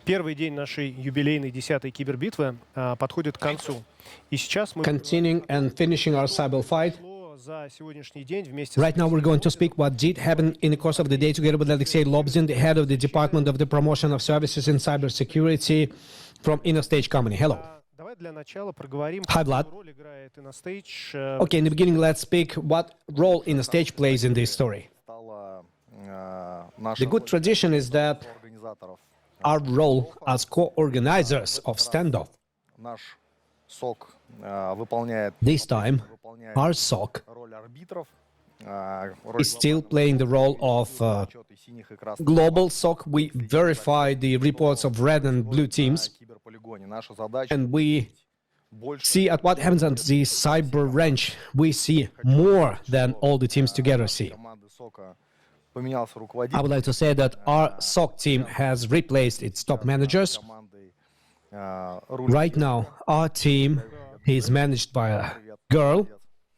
Первый день нашей юбилейной 10-й кибербитвы подходит к концу. И сейчас мы Continuing and finishing our cyber fight. за сегодняшний день вместе Right now we're going to speak what did happen in the course of the day together with Alexey Lobzin, the head of the Department of the Promotion of Services in Cybersecurity from Innostage company. Hello. Давай для начала проговорим, Hi, Vlad. какую роль играет Innostage. Okay, in the beginning, let's speak what role Innostage plays in this story. The good tradition is that our role as co-organizers of standoff. This time, our SOC is still playing the role of global SOC. We verify the reports of red and blue teams, and we see at what happens on the cyber range. We see more than all the teams together see. I would like to say that our SOC team has replaced its top managers. Right now, our team is managed by a girl,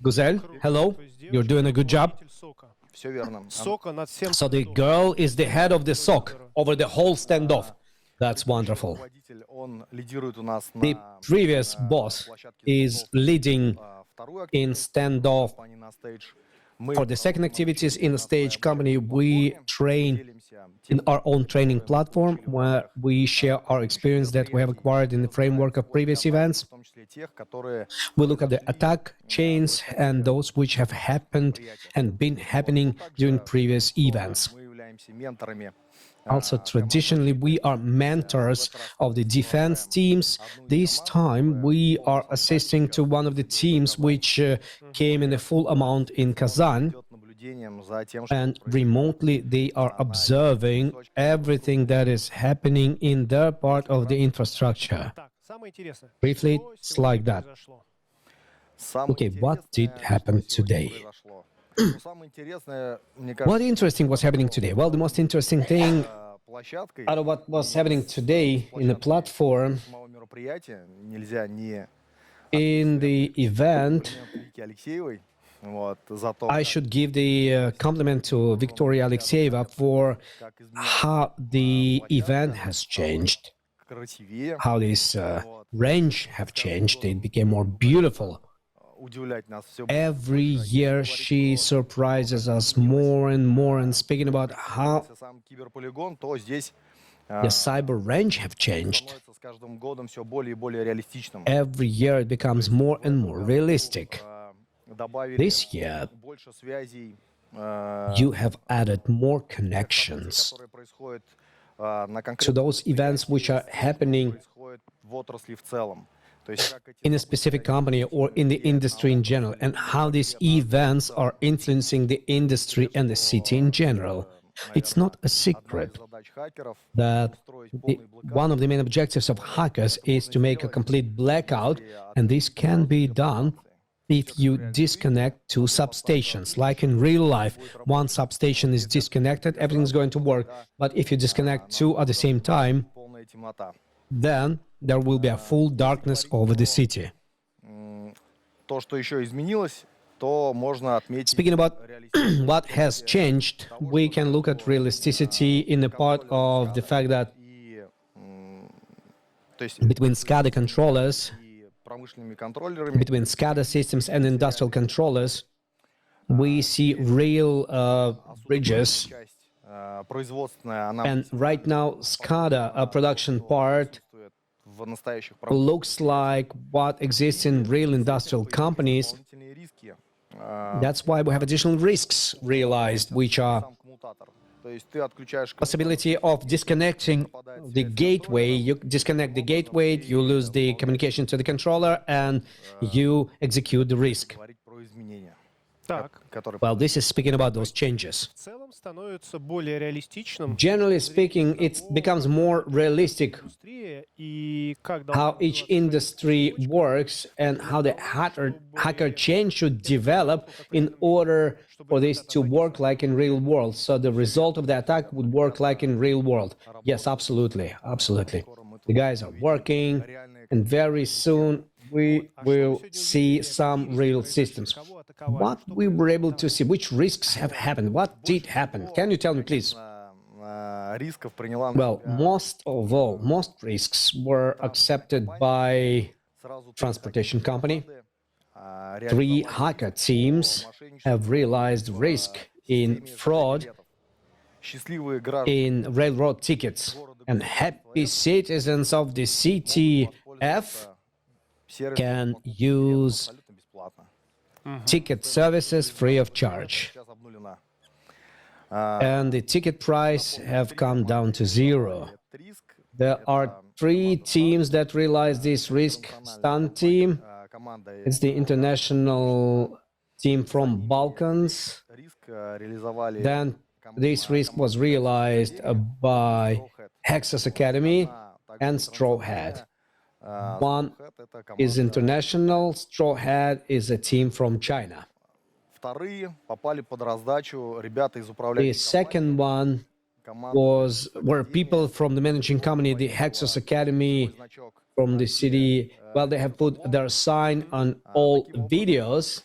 Guzel. Hello, you're doing a good job. So the girl is the head of the SOC over the whole standoff. That's wonderful. The previous boss is leading in standoff. For the second activities in the stage company, we train in our own training platform where we share our experience that we have acquired in the framework of previous events. We look at the attack chains and those which have happened and been happening during previous events. Also, traditionally, we are mentors of the defense teams. This time, we are assisting to one of the teams which came in a full amount in Kazan. And remotely, they are observing everything that is happening in their part of the infrastructure. Briefly, it's like that. Okay, what did happen today? What interesting was happening today? Well, the most interesting thing out of what was happening today in the platform, in the event, I should give the compliment to Victoria Alexeyeva for how the event has changed, how this range have changed. It became more beautiful. Every year she surprises us more and speaking about how the cyber range have changed. Every year it becomes more and more realistic. This year you have added more connections to those events which are happening in a specific company or in the industry in general, and how these events are influencing the industry and the city in general. It's not a secret that one of the main objectives of hackers is to make a complete blackout, and this can be done if you disconnect two substations. Like in real life, one substation is disconnected, everything's going to work. But if you disconnect two at the same time, then there will be a full darkness over the city. Speaking about what has changed, we can look at realisticity in the part of the fact that between SCADA controllers, between SCADA systems and industrial controllers, we see real bridges. And right now, SCADA, a production part, looks like what exists in real industrial companies. That's why we have additional risks realized, which are possibility of disconnecting the gateway. You disconnect the gateway, you lose the communication to the controller, and you execute the risk. Well, this is speaking about those changes. Generally speaking, it becomes more realistic how each industry works and how the hacker chain should develop in order for this to work like in real world. So the result of the attack would work like in real world. Yes, absolutely, absolutely. The guys are working, and very soon we will see some real systems. What we were able to see, which risks have happened, what did happen? Can you tell me, please? Well, most risks were accepted by transportation company. 3 hacker teams have realized risk in fraud in railroad tickets, and happy citizens of the CTF can use ticket services free of charge. And the ticket price have come down to 0. There are 3 teams that realize this risk. Stun team, it's the international team from Balkans. Then this risk was realized by Hexas Academy and Straw Hat. One is international, Straw Hat is a team from China. The second one were people from the managing company, the Hexas Academy from the city. Well, they have put their sign on all videos,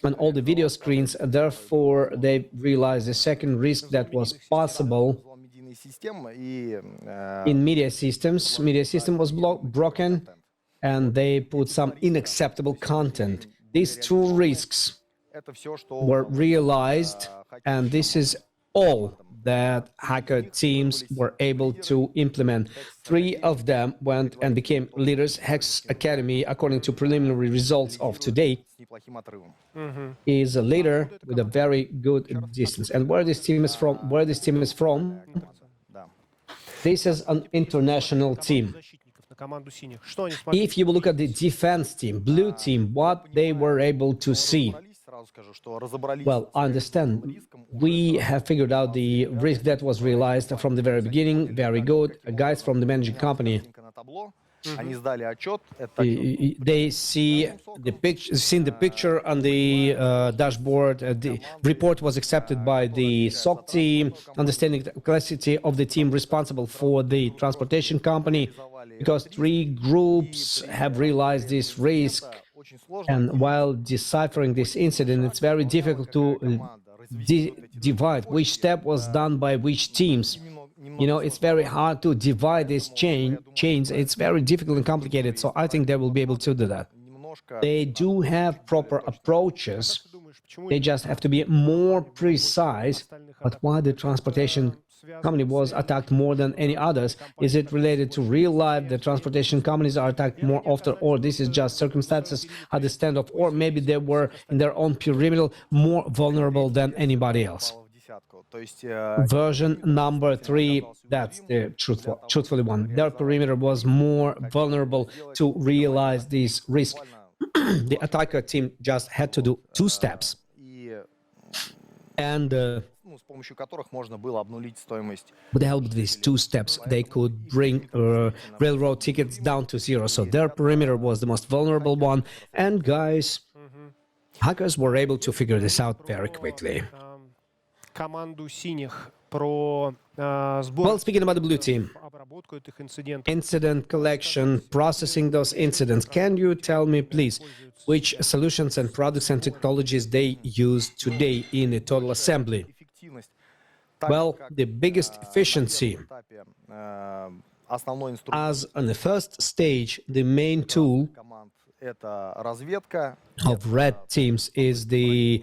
on all the video screens. Therefore, they realized the second risk that was possible in media systems. Media system was broken, and they put some unacceptable content. These 2 risks were realized, and this is all that hacker teams were able to implement. 3 of them went and became leaders. Hex Academy, according to preliminary results of today, is a leader with a very good distance. And where this team is from? This is an international team. If you look at the defense team, blue team, what they were able to see. Well, I understand. We have figured out the risk that was realized from the very beginning. Very good. Guys from the managing company, they see the picture on the dashboard. The report was accepted by the SOC team, understanding the capacity of the team responsible for the transportation company, because 3 groups have realized this risk. And while deciphering this incident, it's very difficult to divide which step was done by which teams. You know, it's very hard to divide these chains. It's very difficult and complicated. So I think they will be able to do that. They do have proper approaches. They just have to be more precise. But why the transportation company was attacked more than any others? Is it related to real life? The transportation companies are attacked more often, or this is just circumstances at the standoff, or maybe they were in their own perimeter more vulnerable than anybody else? Version number 3, that's the truthfully one. Their perimeter was more vulnerable to realize this risk. The attacker team just had to do 2 steps. And with the help of these 2 steps, they could bring railroad tickets down to 0. So their perimeter was the most vulnerable one. And guys, hackers were able to figure this out very quickly. Well, speaking about the blue team, incident collection, processing those incidents, can you tell me, please, which solutions and products and technologies they use today in the total assembly? Well, the biggest efficiency, as on the first stage, the main tool of red teams is the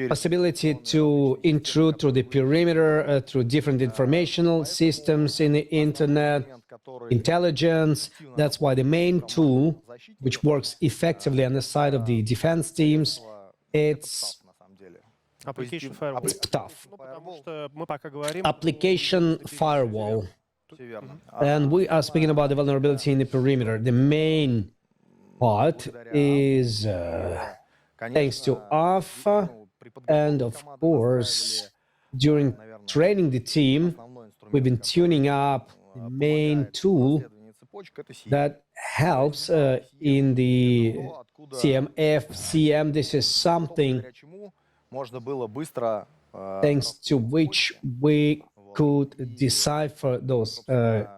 possibility to intrude through the perimeter, through different informational systems in the internet, intelligence. That's why the main tool, which works effectively on the side of the defense teams, it's tough. Application firewall. And we are speaking about the vulnerability in the perimeter. The main part is thanks to Alpha, and of course, during training the team, we've been tuning up the main tool that helps in the CM. This is something thanks to which we could decipher those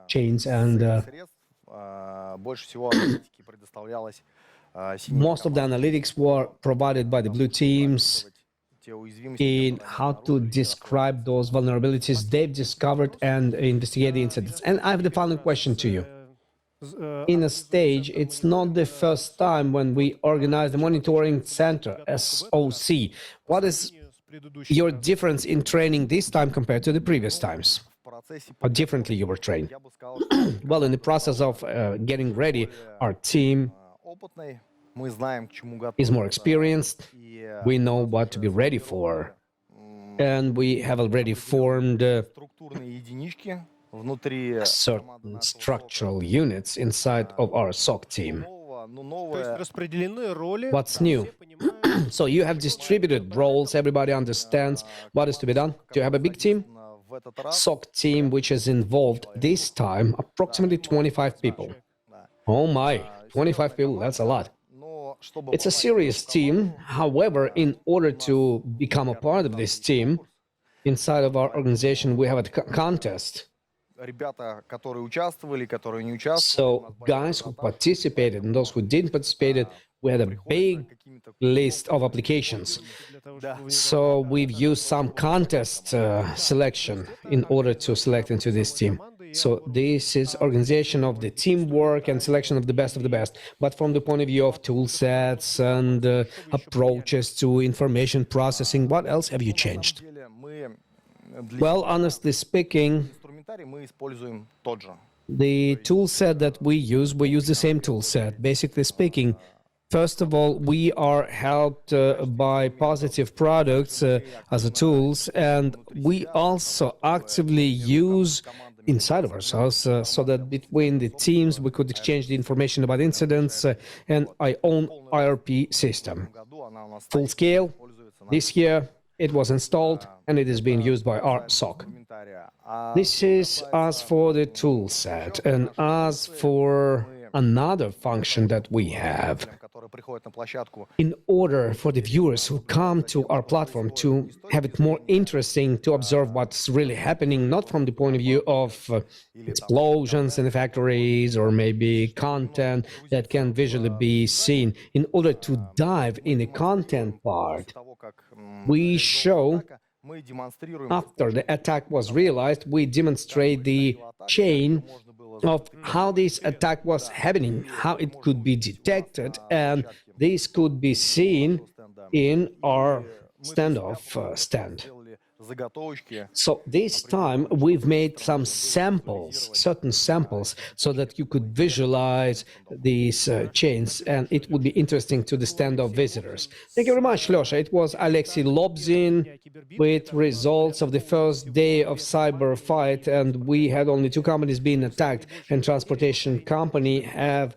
chains, and most of the analytics were provided by the blue teams. in how to describe those vulnerabilities they've discovered and investigate the incidents. And I have the following question to you. In a stage, it's not the first time when we organize the monitoring center, SOC. What is your difference in training this time compared to the previous times? How differently you were trained? Well, in the process of getting ready, our team is more experienced. We know what to be ready for. And we have already formed certain structural units inside of our SOC team. What's new? So you have distributed roles, everybody understands what is to be done. Do you have a big team? SOC team, which is involved this time, approximately 25 people. Oh my, 25 people, that's a lot. It's a serious team. However, in order to become a part of this team, inside of our organization, we have a contest. So guys who participated and those who didn't participate, we had a big list of applications. So we've used some contest selection in order to select into this team. So this is organization of the teamwork and selection of the best of the best. But from the point of view of tool sets and approaches to information processing, what else have you changed? Well, honestly speaking, the tool set that we use the same tool set. Basically speaking, first of all, we are helped by positive products as a tools, and we also actively use inside of ourselves so that between the teams we could exchange the information about incidents and our own IRP system. Full scale, this year it was installed and it is being used by our SOC. This is as for the tool set, and as for another function that we have. In order for the viewers who come to our platform to have it more interesting to observe what's really happening, not from the point of view of explosions in the factories or maybe content that can visually be seen, in order to dive in the content part, we show, after the attack was realized, we demonstrate the chain of how this attack was happening, how it could be detected, and this could be seen in our standoff stand. So this time we've made some samples, certain samples, so that you could visualize these chains, and it would be interesting to the standoff visitors. Thank you very much, Losha. It was Alexei Lobzin with results of the first day of cyber fight, and we had only 2 companies being attacked, and transportation company have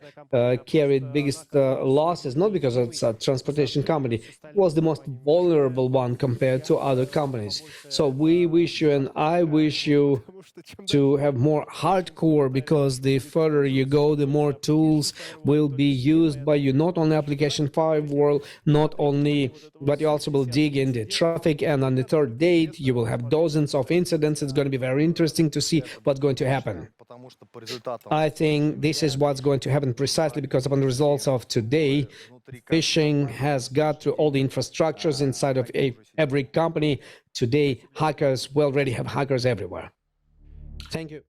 carried biggest losses, not because it's a transportation company. It was the most vulnerable one compared to other companies. So we wish you and I wish you to have more hardcore, because the further you go, the more tools will be used by you, not only application firewall, not only, but you also will dig in the traffic, and on the third date you will have dozens of incidents. It's going to be very interesting to see what's going to happen. I think this is what's going to happen precisely because upon the results of today, phishing has got to all the infrastructures inside of every company. Today, hackers, we already have hackers everywhere. Thank you.